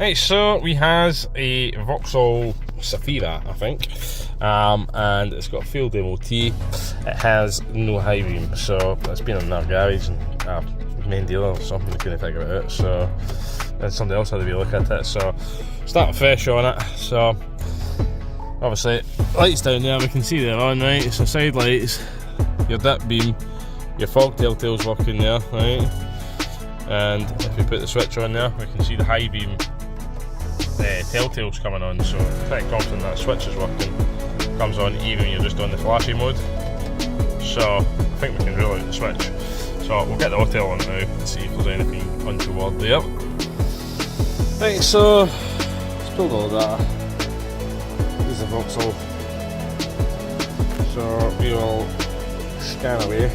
Right, so we has a Vauxhall Zafira, I think, and it's got a failed MOT. It has no high beam, so it's been in our garage and main dealer or something, we couldn't figure it out, so then somebody else had to be looking at it, so started fresh on it. So obviously lights down there, we can see they're on, right? So side lights, your dip beam, your fog telltale's working there, right? And if we put the switch on there, we can see the high beam telltale's coming on, so pretty confident that switch is working. Comes on even when you're just on the flashy mode. So I think we can rule out the switch. So we'll get the Autel on now and see if there's anything untoward there. Right, so let's pull all that. This is a Vauxhall. So we will scan away,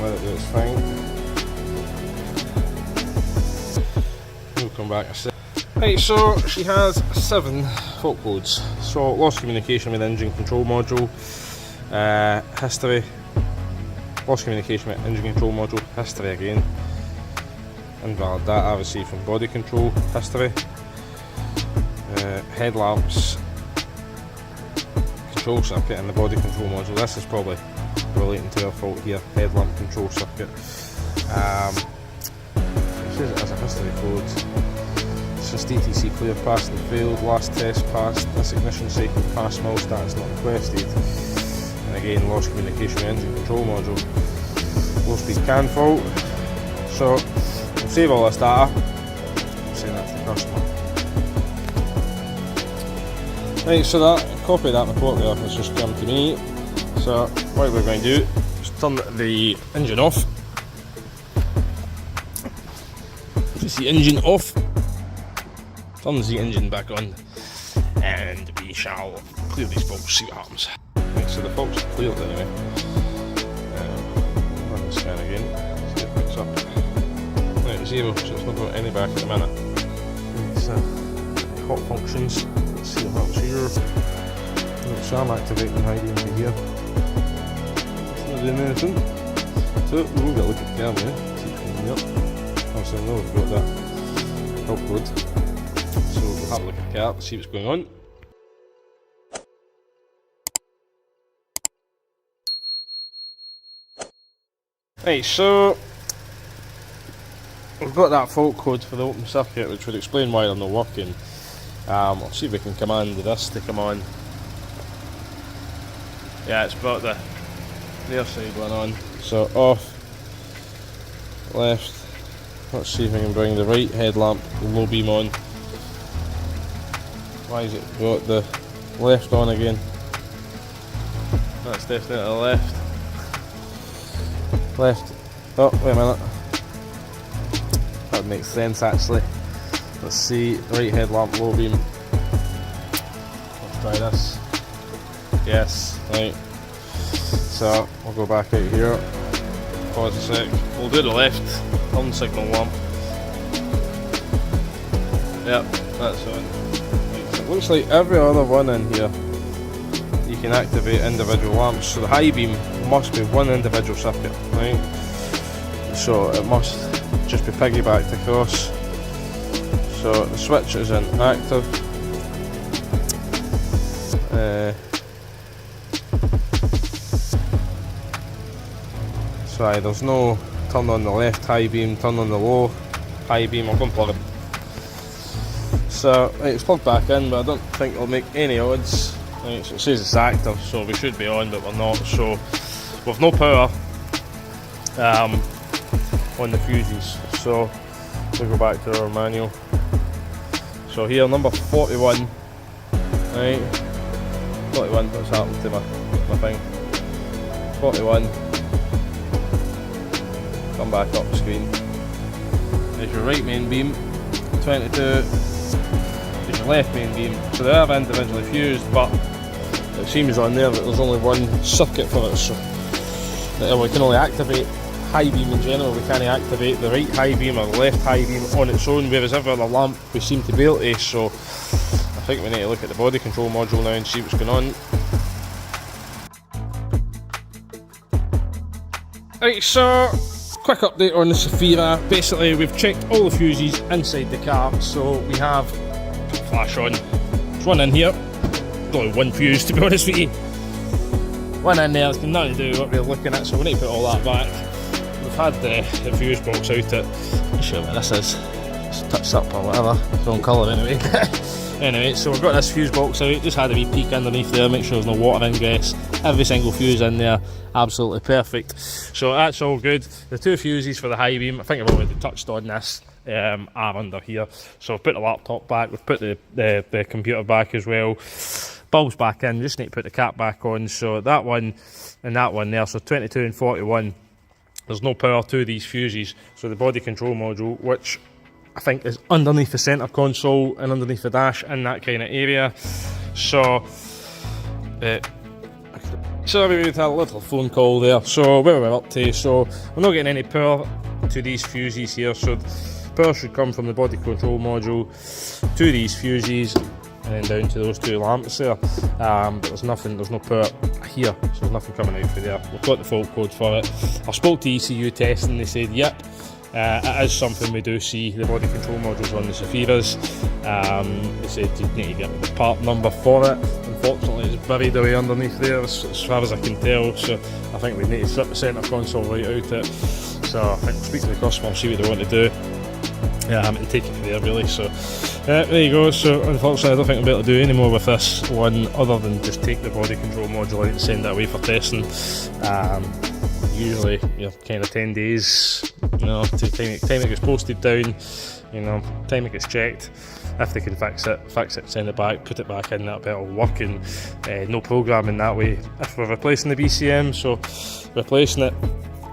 let it do its thing. We'll come back a sec. Right, so she has 7 fault codes. So lost communication with engine control module, history, lost communication with engine control module, history again, invalid data received from body control, history, headlamps, control circuit and the body control module. This is probably relating to our fault here, headlamp control circuit. It says it has a history code. Since DTC clear, passed and failed, last test passed, this ignition cycle passed, mild status not requested. And again, lost communication with engine control module. Low speed CAN fault. So we'll save all this data, we'll send that to the customer. Right, so that copy of that report there has just come to me. So what we're going to do is turn the engine off. Just the engine off. Turn the engine back on and we shall clear these faults, see what happens. Right, so the faults are cleared anyway. Run the scan again, see if it picks up. Right, 0, so it's not got any back at the minute. Right, so hot functions, let's see what happens here. Right, so I'm activating high beam from here. It's not doing anything. So we'll get a look at the camera, see if it's coming up. Obviously I know we've got that help code. So we'll have a look at the car, see what's going on. Right, so we've got that fault code for the open circuit, which would explain why they're not working. I'll see if we can command this to come on. Yeah, it's brought the rear side one on. So off, left. Let's see if we can bring the right headlamp low beam on. Why is it got the left on again? That's definitely the left. Left. Oh, wait a minute. That makes sense actually. Let's see, right headlamp low beam. Let's try this. Yes, right. So we'll go back out here. Pause a sec. We'll do the left turn signal lamp. Yep, that's on. Looks like every other one in here you can activate individual lamps, so the high beam must be one individual circuit, right? So it must just be piggybacked across. So the switch is in active. So there's no turn on the left high beam, turn on the low high beam. I'll go and plug it. So right, it's plugged back in, but I don't think it'll make any odds. Right, so it says it's active, so we should be on, but we're not. So we've no power on the fuses. So we'll go back to our manual. So here, number 41. Right, 41. What's happened to my thing? 41. Come back up the screen. There's your right main beam. 22. There's your left main beam. So they are individually fused, but it seems on there that there's only one circuit for it, so we can only activate high beam in general. We can't activate the right high beam or the left high beam on its own, whereas every other lamp we seem to be able to. So I think we need to look at the body control module now and see what's going on. Right, so quick update on the Zafira. Basically we've checked all the fuses inside the car, so we have flash on. There's one in here. There's only one fuse, to be honest with you. One in there, it's got nothing to do with what we're looking at, so we need to put all that back. We've had the fuse box out at, I'm sure what this is, it's touched up or whatever, it's wrong colour anyway. Anyway, so we've got this fuse box out, just had a wee peek underneath there, make sure there's no water ingress, every single fuse in there, absolutely perfect. So that's all good. The two fuses for the high beam, I think I've already touched on this, are under here. So I've put the laptop back, we've put the computer back as well. Bulbs back in, just need to put the cap back on. So that one and that one there, so 22 and 41, there's no power to these fuses. So the body control module, which I think is underneath the centre console and underneath the dash in that kind of area. So we had a little phone call there. So where we're up to, so we're not getting any power to these fuses here. So power should come from the body control module to these fuses and then down to those two lamps there. But there's no power here, so there's nothing coming out through there. We've got the fault code for it. I spoke to ECU testing, they said yep, it is something we do see, the body control modules on the Zafiras. They said you need to get the part number for it. Unfortunately it's buried away underneath there as far as I can tell, so I think we need to strip the centre console right out it. So I think we'll speak to the customer and see what they want to do. And take it from there really. So there you go. So unfortunately I don't think I'll be able to do any more with this one other than just take the body control module out and send that away for testing. Usually kind of 10 days, time it gets posted down, time it gets checked. If they can fix it, send it back, put it back in, that bit will work, and no programming that way. If we're replacing the BCM, so replacing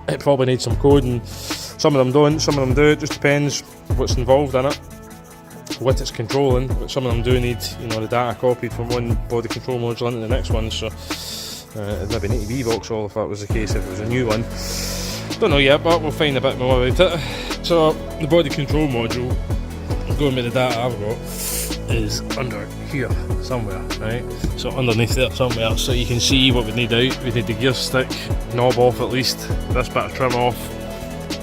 it probably needs some coding. Some of them don't, some of them do, it just depends what's involved in it, what it's controlling, but some of them do need the data copied from one body control module into the next one, so it'd maybe need to be Vauxhall if that was the case, if it was a new one. Don't know yet, but we'll find a bit more about it. So the body control module, going with the data I've got, is under here somewhere, right? So underneath there somewhere, so you can see what we need out. We need the gear stick knob off at least, this bit of trim off,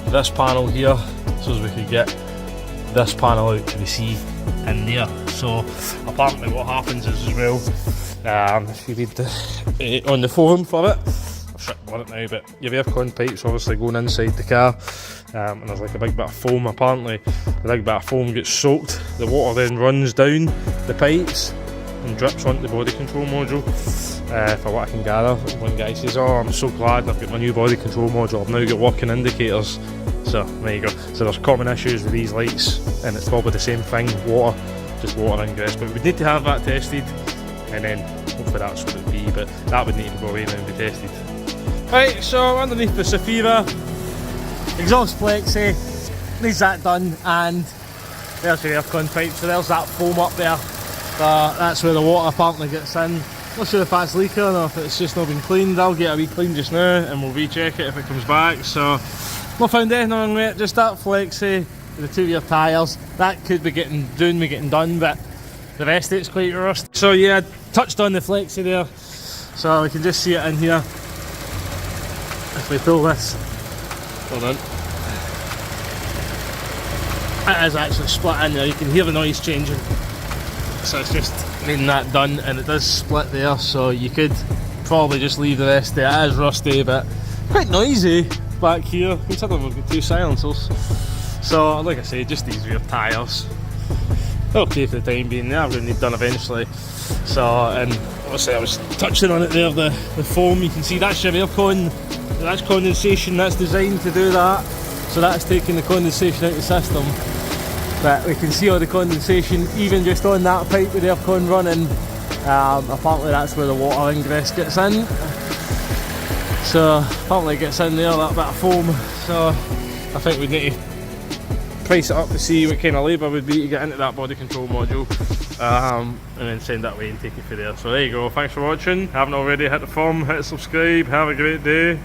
this panel here, so as we could get this panel out to the C in there. So apparently what happens is as well, if you read on the forum for it, I've shut on it now, but your aircon pipes obviously going inside the car, and there's like a big bit of foam. Apparently the big bit of foam gets soaked, the water then runs down the pipes and drips onto the body control module. For what I can gather, one guy says, "Oh, I'm so glad I've got my new body control module, I've now got working indicators." So there you go. So there's common issues with these lights, and it's probably the same thing, just water ingress, but we need to have that tested, and then hopefully that's what it would be, but that would need to go away now and be tested. Right, so underneath the Zafira, exhaust flexi, needs that done, and there's your aircon pipe, so there's that foam up there. That's where the water apparently gets in. Not sure if that's leaking or if it's just not been cleaned. I'll get a wee clean just now and we'll recheck it if it comes back. So not found anything wrong with it, just that flexi, the 2 rear tyres, that could be getting done, but the rest of it's quite rust. So yeah, touched on the flexi there, so we can just see it in here. If we pull this, hold on, it is actually split in there, you can hear the noise changing. So it's just needing that done, and it does split there, so you could probably just leave the rest there. It is rusty, but quite noisy back here, considering we've got 2 silencers. So like I say, just these rear tyres, okay for the time being. They are going to need done eventually. So, and obviously I was touching on it there, the foam, you can see that's your aircon, that's condensation, that's designed to do that, so that's taking the condensation out of the system. But we can see all the condensation even just on that pipe with the aircon running. Apparently that's where the water ingress gets in. So apparently it gets in there, that bit of foam. So I think we need to price it up to see what kind of labour would be to get into that body control module, and then send that away and take it from there. So there you go, thanks for watching. Haven't already, hit the thumb, hit subscribe, have a great day.